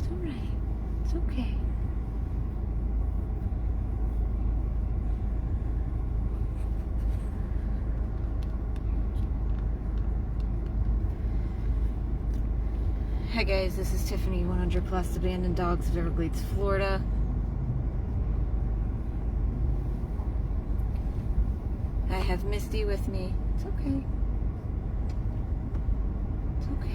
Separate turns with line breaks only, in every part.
It's alright. It's okay. Hi guys, this is Tiffany, 100 Plus Abandoned Dogs of Everglades, Florida. I have Misty with me. It's okay. It's okay.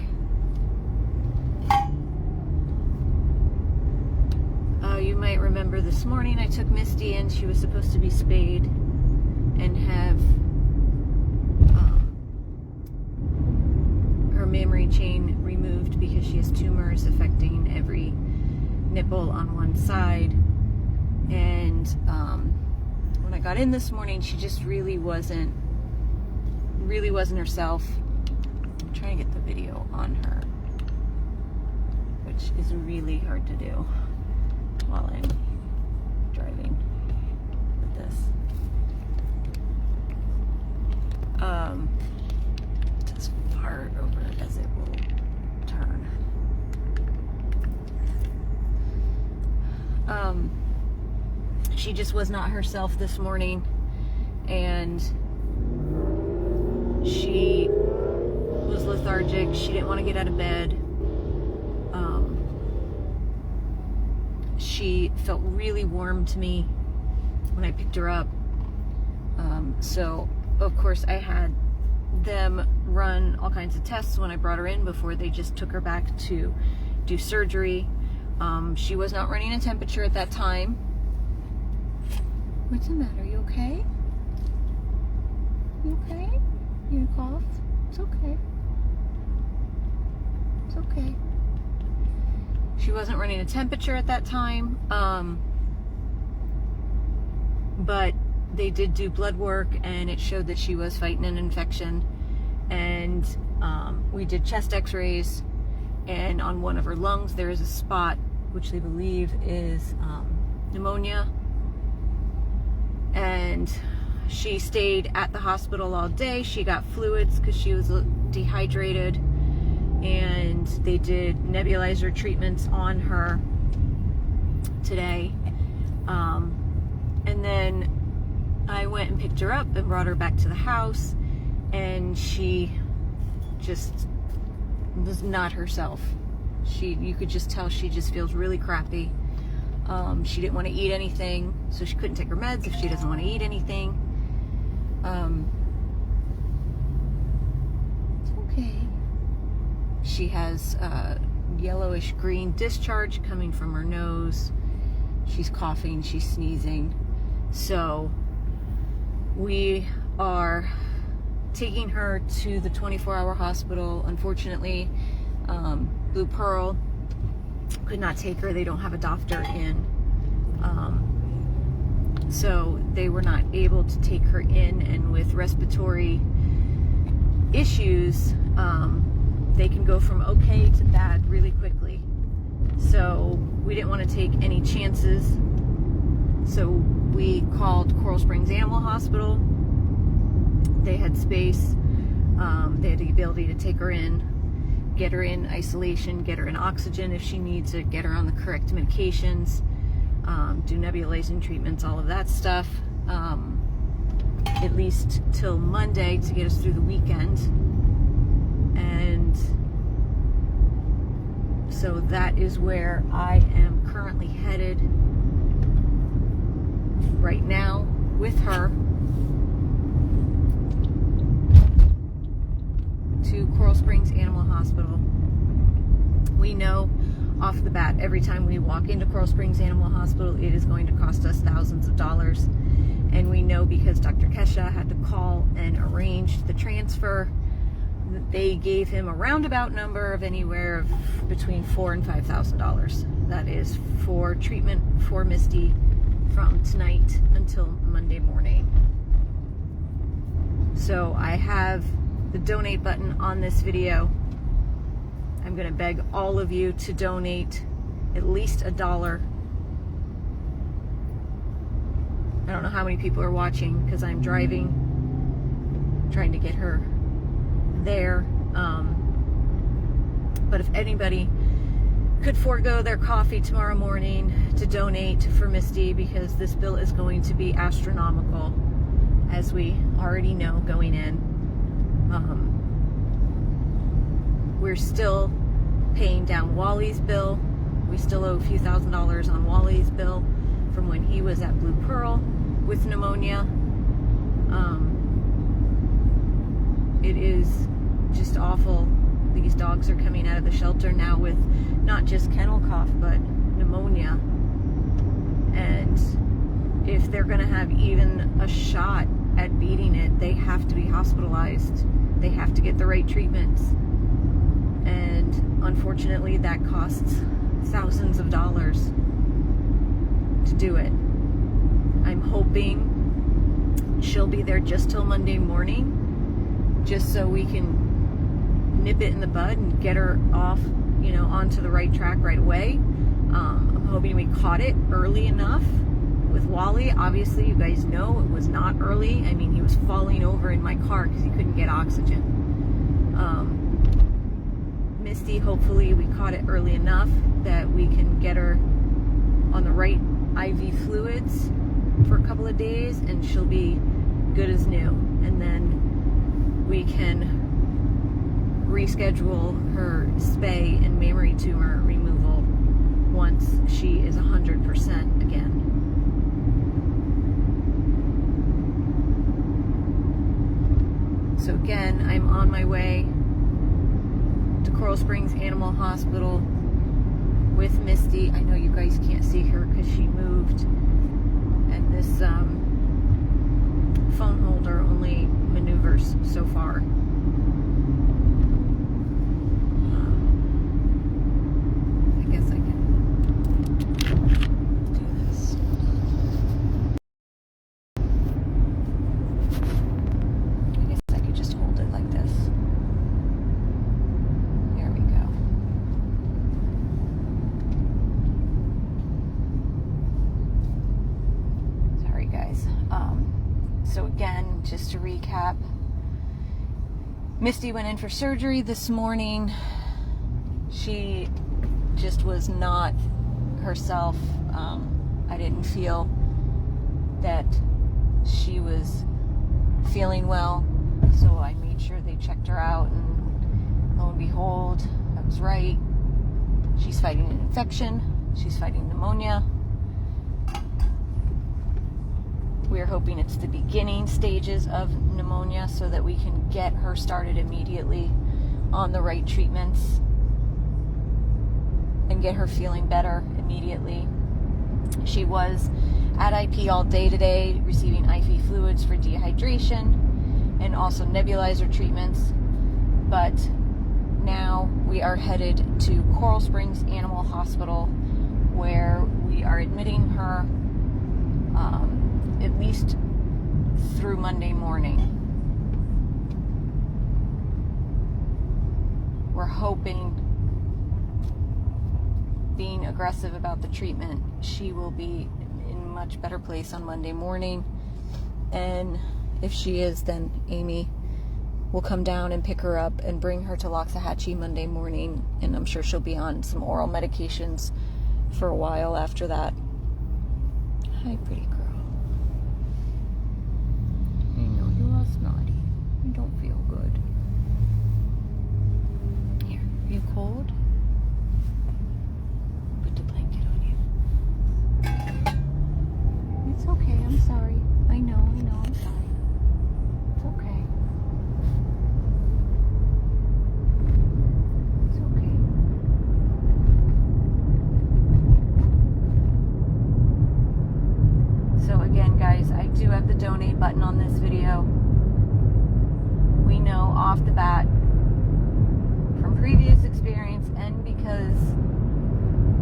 You might remember this morning I took Misty in. She was supposed to be spayed and have her mammary chain removed because she has tumors affecting every nipple on one side. And when I got in this morning, she just really wasn't herself. I'm trying to get the video on her, which is really hard to do while I'm driving with this. As far over as it will turn. She just was not herself this morning, and she was lethargic. She didn't want to get out of bed. She felt really warm to me when I picked her up. So of course I had them run all kinds of tests when I brought her in before they just took her back to do surgery. She was not running a temperature at that time. What's the matter? You okay? You okay? You cough? It's okay. It's okay. She wasn't running a temperature at that time, but they did do blood work and it showed that she was fighting an infection. And we did chest x-rays, and on one of her lungs there is a spot which they believe is pneumonia. And she stayed at the hospital all day. She got fluids because she was dehydrated, and they did nebulizer treatments on her today. And then I went and picked her up and brought her back to the house, and she just was not herself. You could just tell she just feels really crappy. She didn't want to eat anything, so she couldn't take her meds if she doesn't want to eat anything. It's okay. She has yellowish green discharge coming from her nose. She's coughing, she's sneezing. So we are taking her to the 24-hour hospital. Unfortunately, Blue Pearl could not take her. They don't have a doctor in. So they were not able to take her in, and with respiratory issues, they can go from okay to bad really quickly. So we didn't want to take any chances. So we called Coral Springs Animal Hospital. They had space. They had the ability to take her in, get her in isolation, get her in oxygen if she needs it, get her on the correct medications, do nebulizing treatments, all of that stuff, at least till Monday to get us through the weekend. And so that is where I am currently headed right now with her to Coral Springs Animal Hospital. We know off the bat, every time we walk into Coral Springs Animal Hospital, it is going to cost us thousands of dollars. And we know because Dr. Kesha had to call and arrange the transfer, that they gave him a roundabout number of anywhere of between $4,000 and $5,000. That is for treatment for Misty from tonight until Monday morning. So I have the donate button on this video. I'm going to beg all of you to donate at least $1. I don't know how many people are watching because I'm driving, trying to get her there. But if anybody could forego their coffee tomorrow morning to donate for Misty, because this bill is going to be astronomical, as we already know going in. We're still paying down Wally's bill. We still owe a few $1,000s on Wally's bill from when he was at Blue Pearl with pneumonia. It is just awful. These dogs are coming out of the shelter now with not just kennel cough, but pneumonia. And if they're going to have even a shot at beating it, they have to be hospitalized. They have to get the right treatments. And unfortunately, that costs thousands of dollars to do it. I'm hoping she'll be there just till Monday morning, just so we can nip it in the bud and get her off, you know, onto the right track right away. I'm hoping we caught it early enough with Wally. Obviously, you guys know it was not early. I mean, he was falling over in my car because he couldn't get oxygen. Misty, hopefully we caught it early enough that we can get her on the right IV fluids for a couple of days, and she'll be good as new. And then we can reschedule her spay and mammary tumor removal once she is 100% again. So again, I'm on my way to Coral Springs Animal Hospital with Misty. I know you guys can't see her because she moved, and this phone holder only maneuvers so far. I guess I can do this. I guess I could just hold it like this. There we go. Sorry guys. So again, just to recap, Misty went in for surgery this morning. She just was not herself. I didn't feel that she was feeling well, so I made sure they checked her out, and lo and behold, I was right. She's fighting an infection. She's fighting pneumonia. We're hoping it's the beginning stages of pneumonia so that we can get her started immediately on the right treatments and get her feeling better immediately. She was at IP all day today, receiving IV fluids for dehydration and also nebulizer treatments. But now we are headed to Coral Springs Animal Hospital, where we are admitting her at least through Monday morning. We're hoping, being aggressive about the treatment, she will be in a much better place on Monday morning. And if she is, then Amy will come down and pick her up and bring her to Loxahatchee Monday morning, and I'm sure she'll be on some oral medications for a while after that. Hi, pretty girl. I know you're all snotty. You don't feel good. Here, are you cold? Put the blanket on you. It's okay, I'm sorry. I know, I'm sorry. It's okay. It's okay. So again, guys, I do have the donate button on this video. We know off the bat from previous experience, and because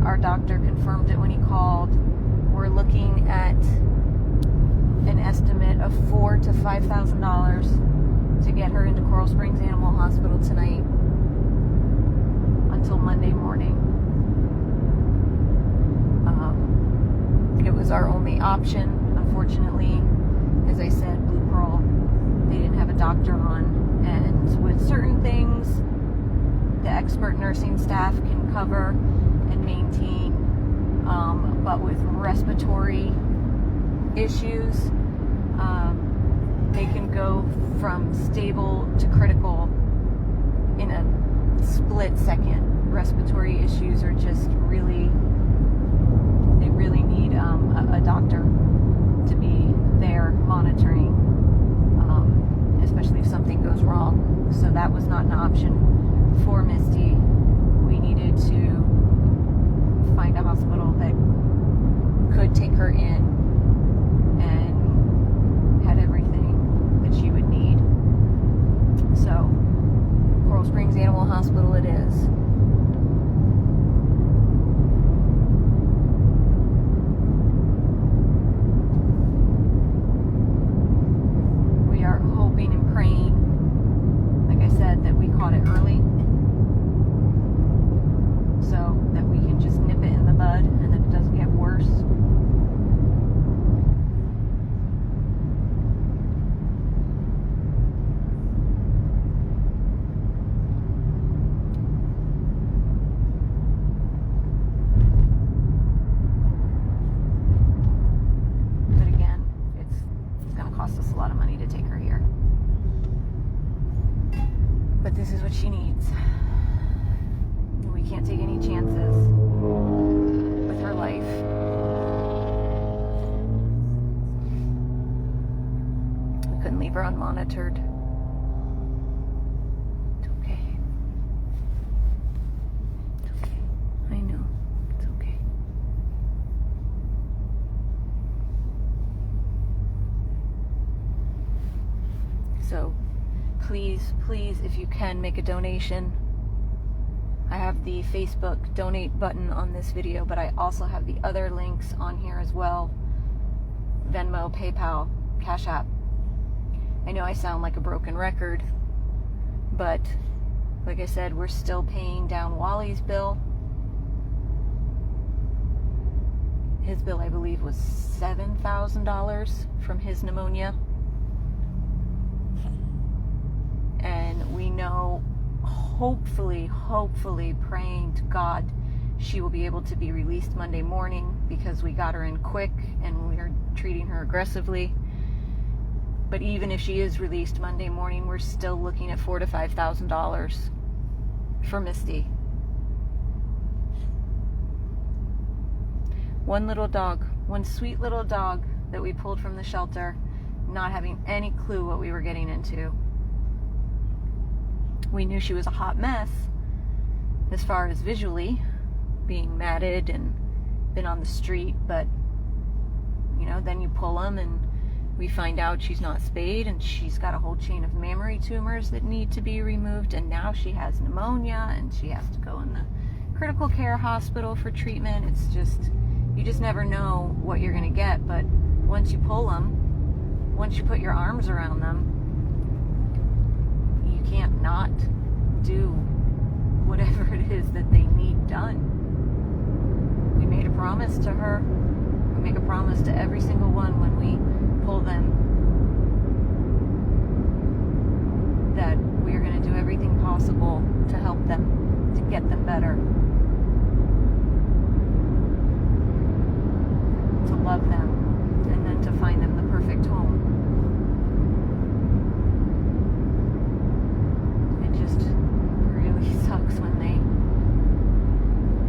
our doctor confirmed it when he called, we're looking at an estimate of $4,000 to $5,000 to get her into Coral Springs Animal Hospital tonight until Monday morning. It was our only option. Unfortunately, as I said, Blue Pearl, they didn't have a doctor on, and with certain things the expert nursing staff can cover, and out with respiratory issues. They can go from stable to critical in a split second. Respiratory issues are just really, they really need a doctor to be there monitoring, especially if something goes wrong. So that was not an option for Misty. We needed to find a hospital that could take her in and had everything that she would need. So Coral Springs Animal Hospital it is. We are hoping and praying, like I said, that we caught it early so that we can just nip it in the bud and that it doesn't get worse. But this is what she needs. We can't take any chances with her life. We couldn't leave her unmonitored. It's okay. It's okay. I know. It's okay. So please, if you can, make a donation. I have the Facebook donate button on this video, but I also have the other links on here as well. Venmo, PayPal, Cash App. I know I sound like a broken record, but like I said, we're still paying down Wally's bill. His bill, I believe, was $7,000 from his pneumonia. And we know, hopefully praying to God, she will be able to be released Monday morning because we got her in quick and we are treating her aggressively. But even if she is released Monday morning, we're still looking at $4,000 to $5,000 for Misty. One little dog, one sweet little dog that we pulled from the shelter, not having any clue what we were getting into. We knew she was a hot mess as far as visually, being matted and been on the street, but you know, then you pull them and we find out she's not spayed and she's got a whole chain of mammary tumors that need to be removed, and now she has pneumonia and she has to go in the critical care hospital for treatment. It's just, you just never know what you're going to get, but once you pull them, once you put your arms around them, you can't not do whatever it is that they need done. We made a promise to her. We make a promise to every single one when we pull them that we are going to do everything possible to help them, to get them better, to love them, and then to find them the perfect home. Sucks when they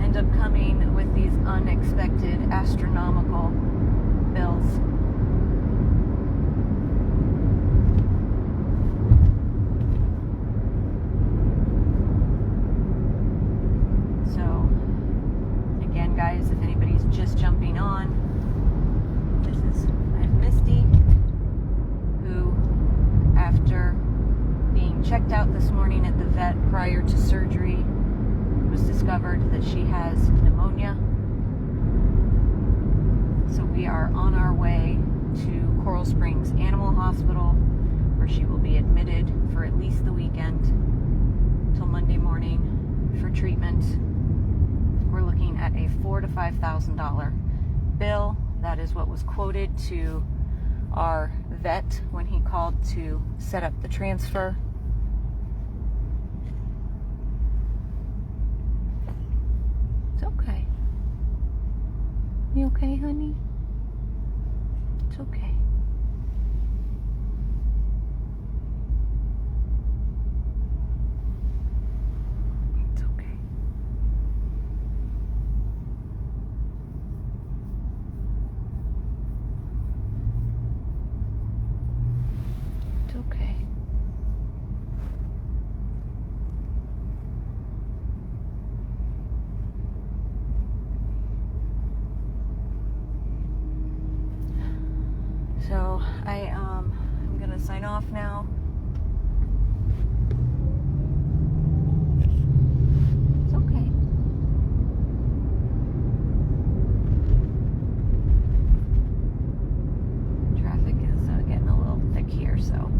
end up coming with these unexpected astronomical bills. So again, guys, if anybody's just jumping on, this is Misty, who after being checked out this morning at the vet prior to surgery, it was discovered that she has pneumonia. So we are on our way to Coral Springs Animal Hospital, where she will be admitted for at least the weekend till Monday morning for treatment. We're looking at a $4,000 to $5,000 bill. That is what was quoted to our vet when he called to set up the transfer. It's okay. You okay, honey? It's okay. It's okay. It's okay. So I'm gonna sign off now. It's okay. Traffic is getting a little thick here, so.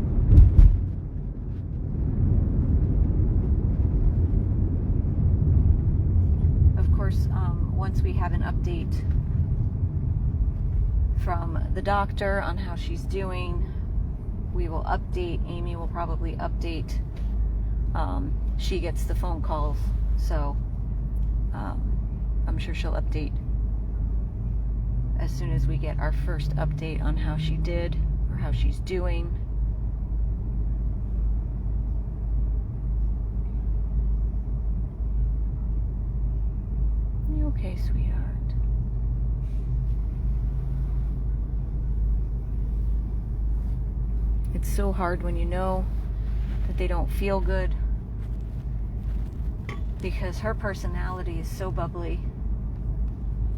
Of course, once we have an update from the doctor on how she's doing, we will update. Amy will probably update. She gets the phone calls, so I'm sure she'll update as soon as we get our first update on how she did or how she's doing. You okay, sweetheart? It's so hard when you know that they don't feel good, because her personality is so bubbly.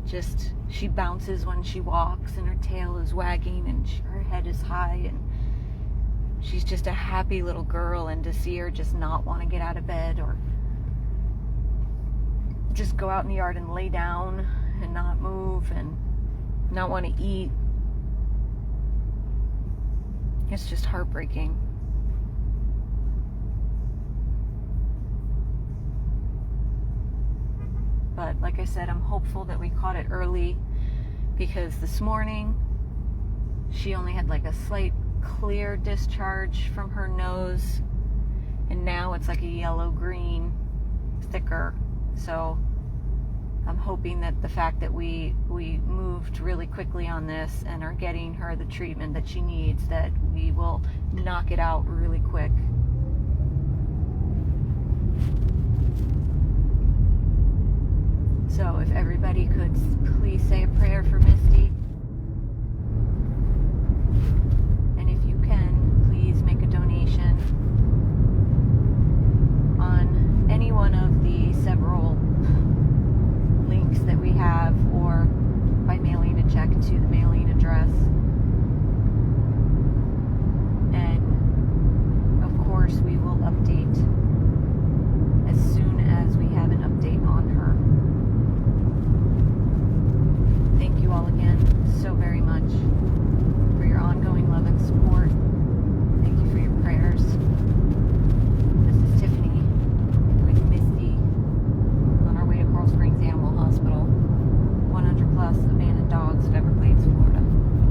Just, she bounces when she walks and her tail is wagging and her head is high, and she's just a happy little girl. And to see her just not want to get out of bed or just go out in the yard and lay down and not move and not want to eat, it's just heartbreaking. But like I said, I'm hopeful that we caught it early, because this morning she only had like a slight clear discharge from her nose, and now it's like a yellow-green, thicker. So I'm hoping that the fact that we moved really quickly on this and are getting her the treatment that she needs, that we will knock it out really quick. So if everybody could